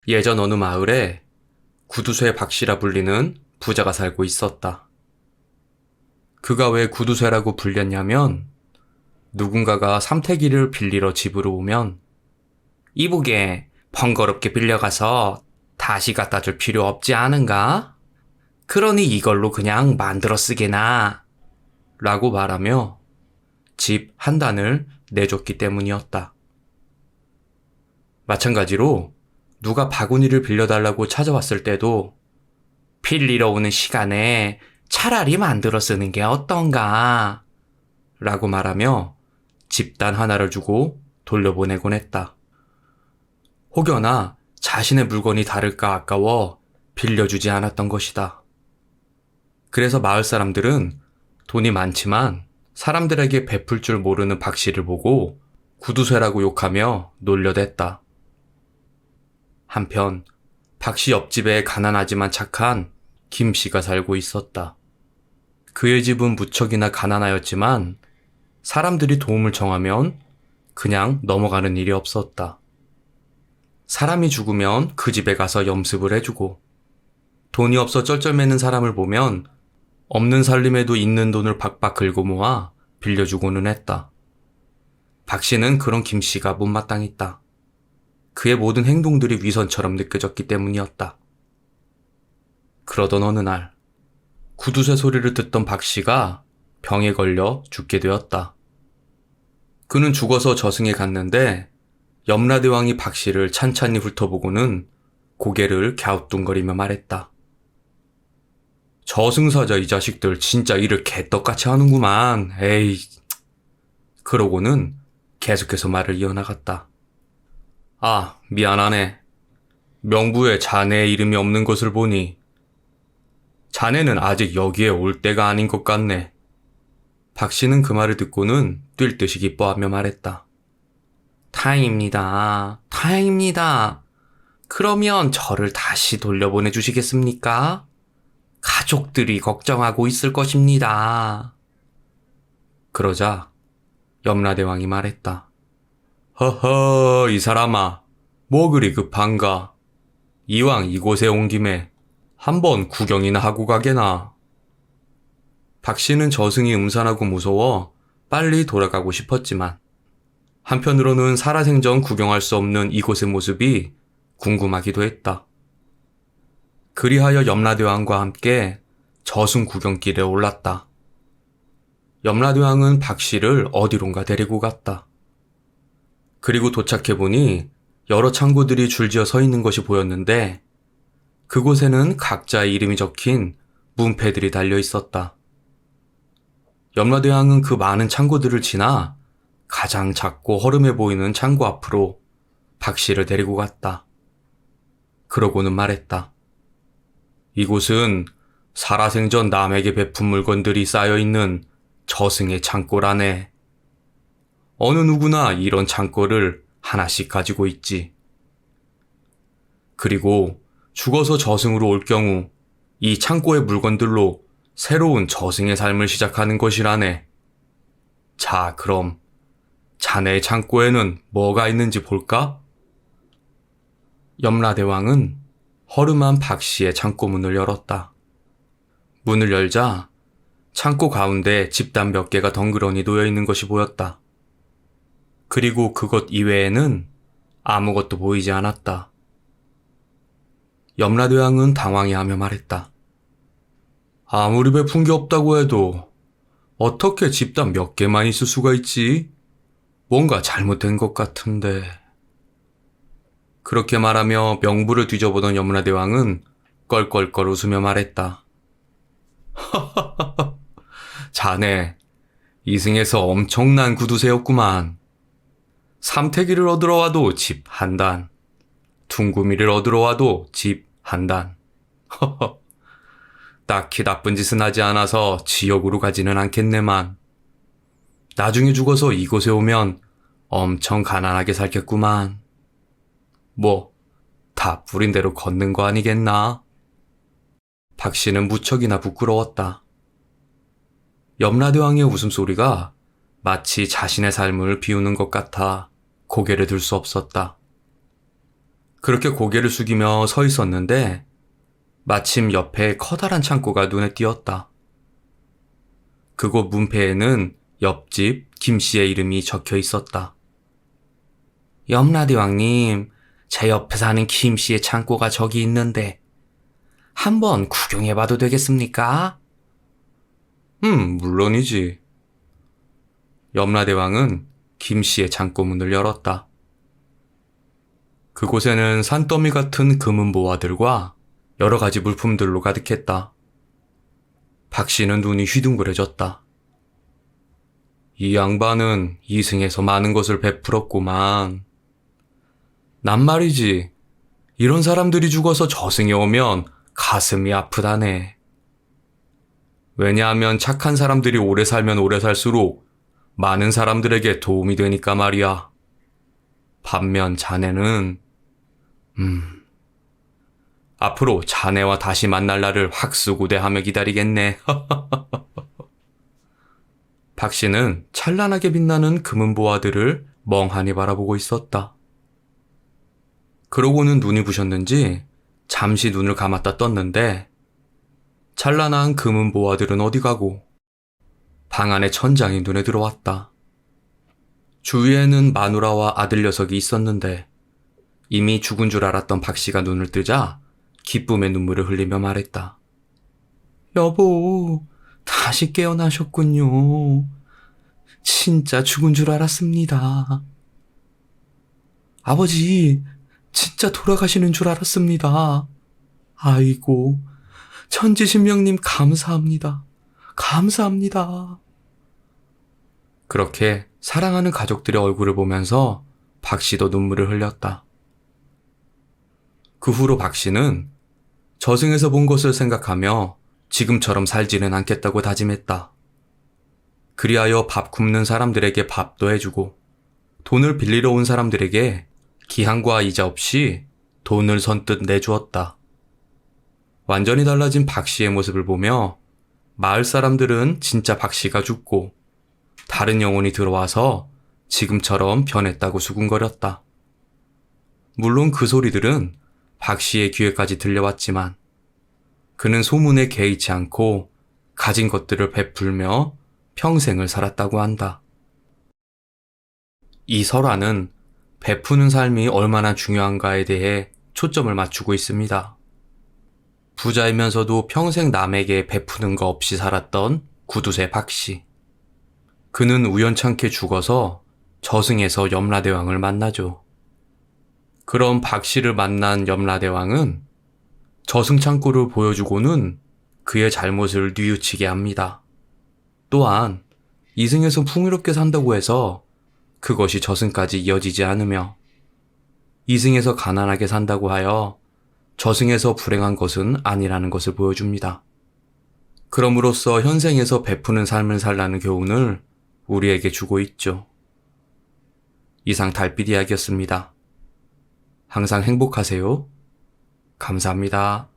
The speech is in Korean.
예전 어느 마을에 구두쇠 박씨라 불리는 부자가 살고 있었다. 그가 왜 구두쇠라고 불렸냐면 누군가가 삼태기를 빌리러 집으로 오면 이보게 번거롭게 빌려가서 다시 갖다 줄 필요 없지 않은가? 그러니 이걸로 그냥 만들어 쓰게나 라고 말하며 집 한 단을 내줬기 때문이었다. 마찬가지로 누가 바구니를 빌려달라고 찾아왔을 때도 빌리러 오는 시간에 차라리 만들어 쓰는 게 어떤가 라고 말하며 집단 하나를 주고 돌려보내곤 했다. 혹여나 자신의 물건이 다를까 아까워 빌려주지 않았던 것이다. 그래서 마을 사람들은 돈이 많지만 사람들에게 베풀 줄 모르는 박씨를 보고 구두쇠라고 욕하며 놀려댔다. 한편 박씨 옆집에 가난하지만 착한 김씨가 살고 있었다. 그의 집은 무척이나 가난하였지만 사람들이 도움을 청하면 그냥 넘어가는 일이 없었다. 사람이 죽으면 그 집에 가서 염습을 해주고 돈이 없어 쩔쩔매는 사람을 보면 없는 살림에도 있는 돈을 박박 긁어 모아 빌려주고는 했다. 박씨는 그런 김씨가 못마땅했다. 그의 모든 행동들이 위선처럼 느껴졌기 때문이었다. 그러던 어느 날 구두쇠 소리를 듣던 박씨가 병에 걸려 죽게 되었다. 그는 죽어서 저승에 갔는데 염라대왕이 박씨를 찬찬히 훑어보고는 고개를 갸우뚱거리며 말했다. 저승사자 이 자식들 진짜 일을 개떡같이 하는구만. 에이. 그러고는 계속해서 말을 이어나갔다. 아, 미안하네. 명부에 자네의 이름이 없는 것을 보니 자네는 아직 여기에 올 때가 아닌 것 같네. 박씨는 그 말을 듣고는 뛸 듯이 기뻐하며 말했다. 다행입니다. 다행입니다. 그러면 저를 다시 돌려보내 주시겠습니까? 가족들이 걱정하고 있을 것입니다. 그러자 염라대왕이 말했다. 허허, 이 사람아, 뭐 그리 급한가? 이왕 이곳에 온 김에 한번 구경이나 하고 가게나. 박씨는 저승이 음산하고 무서워 빨리 돌아가고 싶었지만 한편으로는 살아생전 구경할 수 없는 이곳의 모습이 궁금하기도 했다. 그리하여 염라대왕과 함께 저승 구경길에 올랐다. 염라대왕은 박씨를 어디론가 데리고 갔다. 그리고 도착해보니 여러 창고들이 줄지어 서 있는 것이 보였는데 그곳에는 각자의 이름이 적힌 문패들이 달려 있었다. 염라대왕은 그 많은 창고들을 지나 가장 작고 허름해 보이는 창고 앞으로 박씨를 데리고 갔다. 그러고는 말했다. 이곳은 살아생전 남에게 베푼 물건들이 쌓여있는 저승의 창고라네. 어느 누구나 이런 창고를 하나씩 가지고 있지. 그리고 죽어서 저승으로 올 경우 이 창고의 물건들로 새로운 저승의 삶을 시작하는 것이라네. 자, 그럼 자네의 창고에는 뭐가 있는지 볼까? 염라대왕은 허름한 박씨의 창고문을 열었다. 문을 열자 창고 가운데 집단 몇 개가 덩그러니 놓여 있는 것이 보였다. 그리고 그것 이외에는 아무것도 보이지 않았다. 염라대왕은 당황해하며 말했다. 아무리 베푼 게 없다고 해도 어떻게 집단 몇 개만 있을 수가 있지? 뭔가 잘못된 것 같은데. 그렇게 말하며 명부를 뒤져보던 염라대왕은 껄껄껄 웃으며 말했다. 자네, 이승에서 엄청난 구두쇠였구만. 삼태기를 얻으러 와도 집 한 단, 둥구미를 얻으러 와도 집 한 단. 딱히 나쁜 짓은 하지 않아서 지옥으로 가지는 않겠네만. 나중에 죽어서 이곳에 오면 엄청 가난하게 살겠구만. 뭐, 다 뿌린 대로 걷는 거 아니겠나? 박씨는 무척이나 부끄러웠다. 염라대왕의 웃음소리가 마치 자신의 삶을 비우는 것 같아 고개를 들 수 없었다. 그렇게 고개를 숙이며 서 있었는데 마침 옆에 커다란 창고가 눈에 띄었다. 그곳 문패에는 옆집 김 씨의 이름이 적혀 있었다. 염라대왕님, 제 옆에 사는 김 씨의 창고가 저기 있는데 한번 구경해봐도 되겠습니까? 물론이지. 염라대왕은 김 씨의 창고 문을 열었다. 그곳에는 산더미 같은 금은 보화들과 여러 가지 물품들로 가득했다. 박 씨는 눈이 휘둥그레졌다. 이 양반은 이승에서 많은 것을 베풀었구만. 난 말이지, 이런 사람들이 죽어서 저승에 오면 가슴이 아프다네. 왜냐하면 착한 사람들이 오래 살면 오래 살수록 많은 사람들에게 도움이 되니까 말이야. 반면 자네는, 앞으로 자네와 다시 만날 날을 확수구대하며 기다리겠네. 박 씨는 찬란하게 빛나는 금은 보화들을 멍하니 바라보고 있었다. 그러고는 눈이 부셨는지 잠시 눈을 감았다 떴는데 찬란한 금은 보화들은 어디 가고 방 안의 천장이 눈에 들어왔다. 주위에는 마누라와 아들 녀석이 있었는데 이미 죽은 줄 알았던 박 씨가 눈을 뜨자 기쁨의 눈물을 흘리며 말했다. 여보, 다시 깨어나셨군요. 진짜 죽은 줄 알았습니다. 아버지, 진짜 돌아가시는 줄 알았습니다. 아이고, 천지신명님 감사합니다. 감사합니다. 그렇게 사랑하는 가족들의 얼굴을 보면서 박 씨도 눈물을 흘렸다. 그 후로 박 씨는 저승에서 본 것을 생각하며 지금처럼 살지는 않겠다고 다짐했다. 그리하여 밥 굶는 사람들에게 밥도 해주고 돈을 빌리러 온 사람들에게 기한과 이자 없이 돈을 선뜻 내주었다. 완전히 달라진 박 씨의 모습을 보며 마을 사람들은 진짜 박 씨가 죽고 다른 영혼이 들어와서 지금처럼 변했다고 수군거렸다. 물론 그 소리들은 박 씨의 귀에까지 들려왔지만 그는 소문에 개의치 않고 가진 것들을 베풀며 평생을 살았다고 한다. 이 설화는 베푸는 삶이 얼마나 중요한가에 대해 초점을 맞추고 있습니다. 부자이면서도 평생 남에게 베푸는 거 없이 살았던 구두쇠 박 씨. 그는 우연찮게 죽어서 저승에서 염라대왕을 만나죠. 그런 박 씨를 만난 염라대왕은 저승창고를 보여주고는 그의 잘못을 뉘우치게 합니다. 또한 이승에서 풍요롭게 산다고 해서 그것이 저승까지 이어지지 않으며 이승에서 가난하게 산다고 하여 저승에서 불행한 것은 아니라는 것을 보여줍니다. 그럼으로써 현생에서 베푸는 삶을 살라는 교훈을 우리에게 주고 있죠. 이상 달빛 이야기였습니다. 항상 행복하세요. 감사합니다.